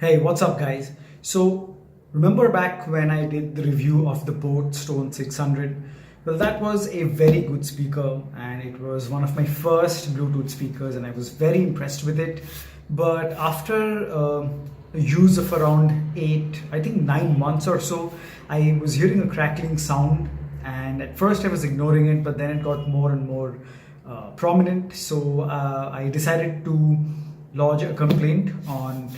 Hey, what's up, guys? So, remember back when I did the review of the boAt Stone 600? Well, that was a very good speaker, and it was one of my first Bluetooth speakers, and I was very impressed with it. But after a use of around 9 months or so, I was hearing a crackling sound, and at first I was ignoring it, but then it got more and more prominent. So, I decided to lodge a complaint on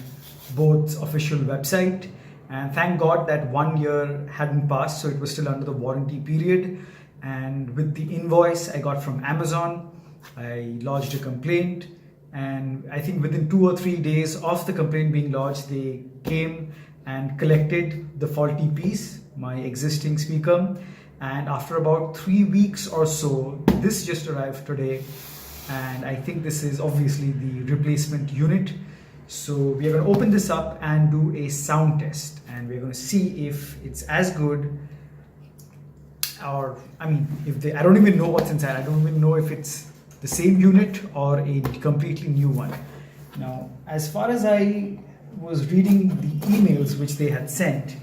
boAt's official website, and thank God that 1 year hadn't passed, so it was still under the warranty period. And with the invoice I got from Amazon, I lodged a complaint, and I think within 2 or 3 days of the complaint being lodged, they came and collected the faulty piece, my existing speaker. And after about 3 weeks or so, this just arrived today, and I think this is obviously the replacement unit. So we are going to open this up and do a sound test, and we're going to see if it's as good, or I don't even know what's inside. I don't even know if it's the same unit or a completely new one. Now, as far as I was reading the emails which they had sent,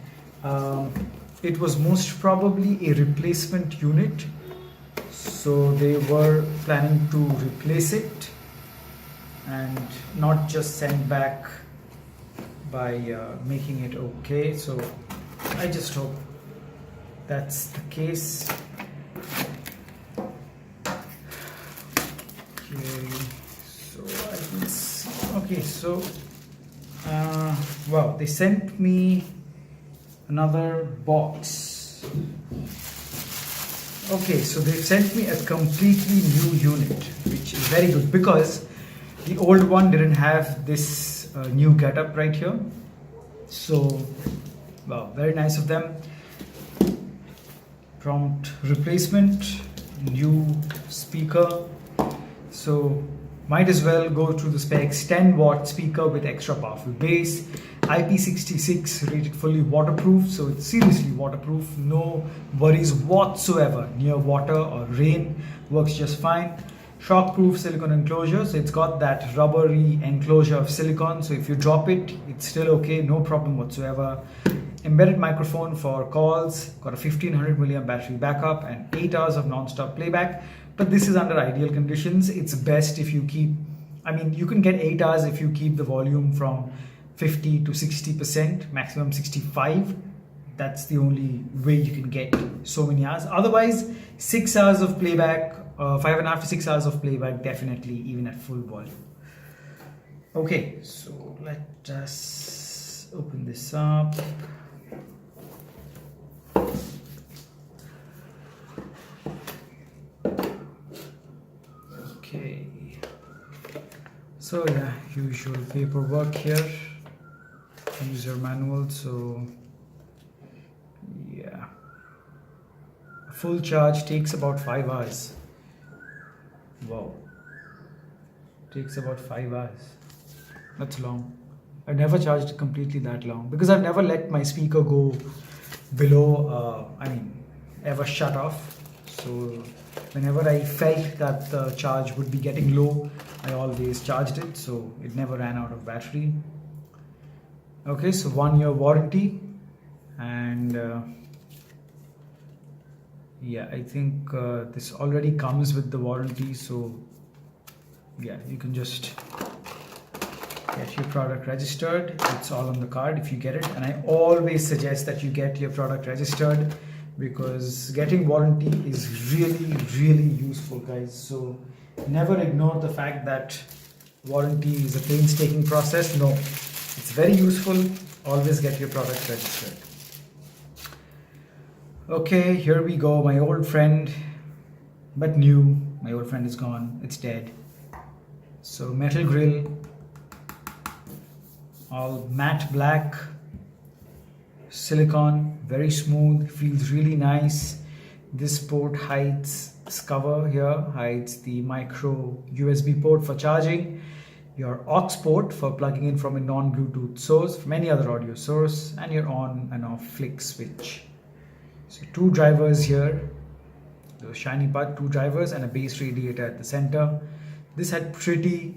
it was most probably a replacement unit. So they were planning to replace it and not just send back by making it okay. So I just hope that's the case. Okay, so I can see. Okay, so wow, they sent me another box. Okay, so they've sent me a completely new unit, which is very good because the old one didn't have this new getup right here. So, wow, very nice of them. Prompt replacement, new speaker. So, might as well go through the specs. 10-watt speaker with extra powerful bass. IP66 rated fully waterproof, so it's seriously waterproof. No worries whatsoever near water or rain. Works just fine. Shockproof silicone enclosure, so it's got that rubbery enclosure of silicone, so if you drop it, it's still okay, no problem whatsoever. Embedded microphone for calls, got a 1500 milliamp battery backup and 8 hours of non-stop playback, but this is under ideal conditions. It's best if you keep, you can get 8 hours if you keep the volume from 50 to 60%, maximum 65. That's the only way you can get so many hours. Otherwise, 6 hours of playback, 5.5 to 6 hours of playback, definitely, even at full volume. Okay, so let us open this up. Okay, so yeah, usual paperwork here, user manual. So yeah, a full charge takes about 5 hours. Wow, takes about 5 hours. That's long. I never charged it completely that long because I've never let my speaker go below, ever shut off. So whenever I felt that the charge would be getting low, I always charged it, so it never ran out of battery. Okay, so 1 year warranty, and yeah, I think this already comes with the warranty, so yeah, you can just get your product registered. It's all on the card if you get it, and I always suggest that you get your product registered because getting warranty is really useful, guys. So never ignore the fact that warranty is a painstaking process. No, it's very useful. Always get your product registered. Okay, here we go. My old friend, but new. My old friend is gone. It's dead. So metal grill, all matte black, silicone, very smooth, feels really nice. This port hides, this cover here hides the micro USB port for charging, your aux port for plugging in from a non-Bluetooth source, from any other audio source, and your on and off flick switch. So 2 drivers here, the shiny part, 2 drivers and a bass radiator at the center. This had pretty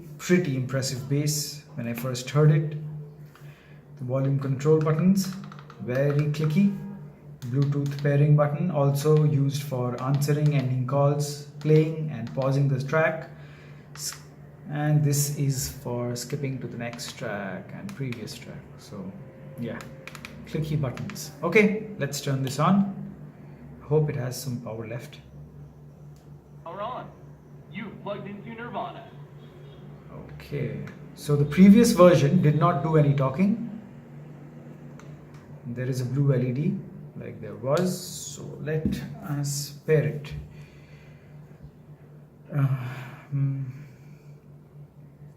impressive bass when I first heard it. The volume control buttons, very clicky. Bluetooth pairing button, also used for answering ending calls, playing and pausing the track. And this is for skipping to the next track and previous track. So yeah, clicky buttons. Okay, let's turn this on. Hope it has some power left. Power on. You've plugged into Nirvana. Okay, so the previous version did not do any talking. There is a blue LED like there was, so let us pair it.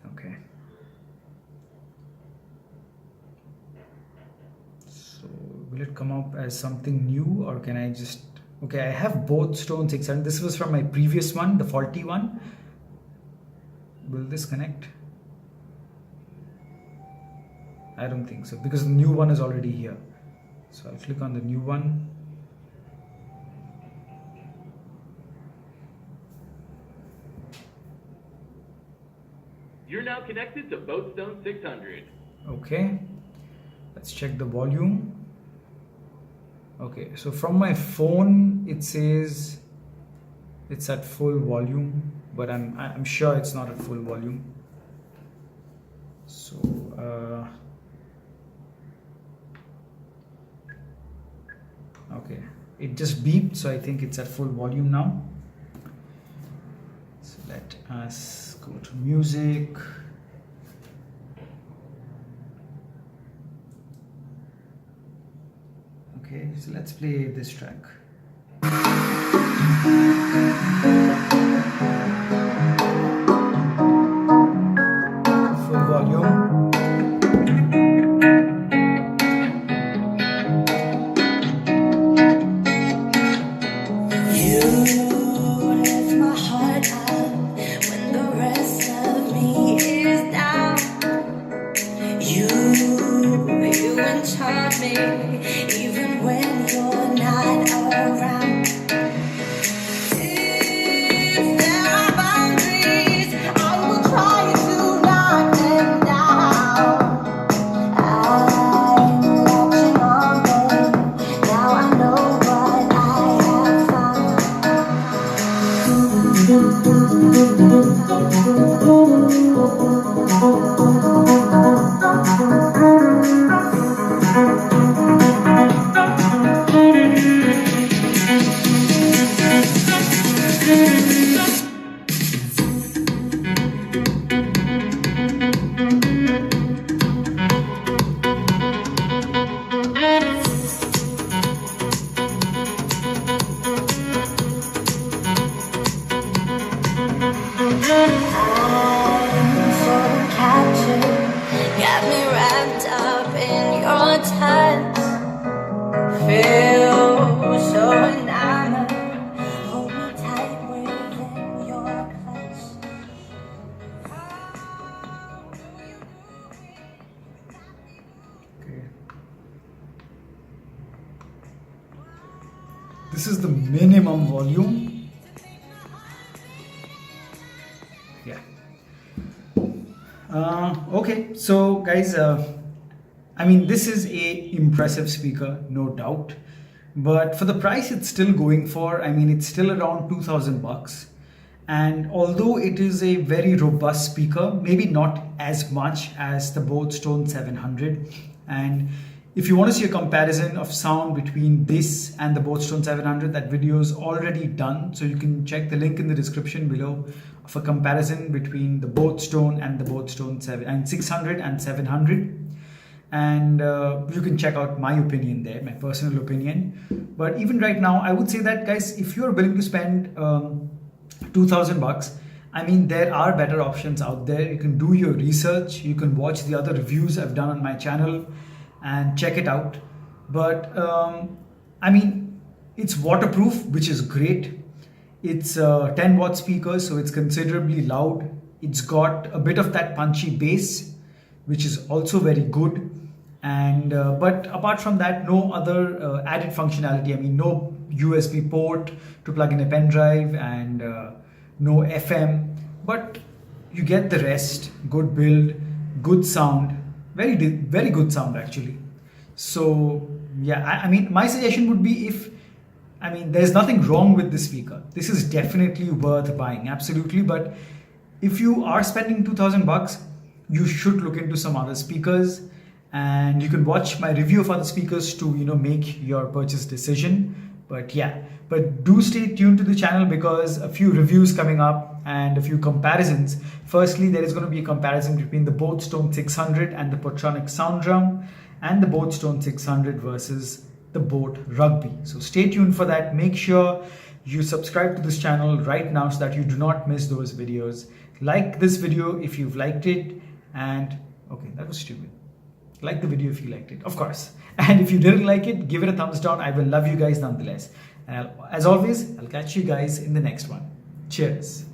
Okay, so will it come up as something new, or can I just... Okay, I have both Stone 600. This was from my previous one, the faulty one. Will this connect? I don't think so, because the new one is already here. So I'll click on the new one. You're now connected to boAt Stone 600. Okay, let's check the volume. Okay, so from my phone it says it's at full volume, but I'm sure it's not at full volume. So okay, it just beeped, so I think it's at full volume now. So let us go to music. Okay, so let's play this track. Full volume. Even when you're not around. If there are boundaries, I will try to knock them down. I'm latching on them. Now I know what I have got me wrapped up in your touch. Feel so enamored. Hold me tight within your clutch. Okay. This is the minimum volume. Yeah. Okay, so guys, I mean, this is a impressive speaker, no doubt, but for the price it's still going for, I mean, it's still around 2,000 bucks. And although it is a very robust speaker, maybe not as much as the boAt Stone 700. And if you want to see a comparison of sound between this and the boAt Stone 700, that video is already done. So you can check the link in the description below of a comparison between the boAt Stone and the boAt Stone 600 and 700. And you can check out my opinion there, my personal opinion. But even right now, I would say that, guys, if you're willing to spend 2,000 bucks, I mean, there are better options out there. You can do your research, you can watch the other reviews I've done on my channel and check it out. But I mean, it's waterproof, which is great. It's a 10 watt speaker, so it's considerably loud. It's got a bit of that punchy bass, which is also very good. And but apart from that, no other added functionality. I mean, no USB port to plug in a pen drive, and no FM, but you get the rest. Good build, good sound, very good sound actually. So yeah, I mean, my suggestion would be, if I mean, there's nothing wrong with this speaker. This is definitely worth buying, absolutely. But if you are spending $2,000, you should look into some other speakers, and you can watch my review of other speakers to make your purchase decision. But yeah, but do stay tuned to the channel, because a few reviews coming up and a few comparisons. Firstly, there is going to be a comparison between the boAt Stone 600 and the Podtronic Sound Drum, and the boAt Stone 600 versus the boAt Rugby. So stay tuned for that. Make sure you subscribe to this channel right now so that you do not miss those videos. Like this video if you've liked it, and okay, that was stupid. Like the video if you liked it, of course. And if you didn't like it, give it a thumbs down. I will love you guys nonetheless. And as always, I'll catch you guys in the next one. Cheers.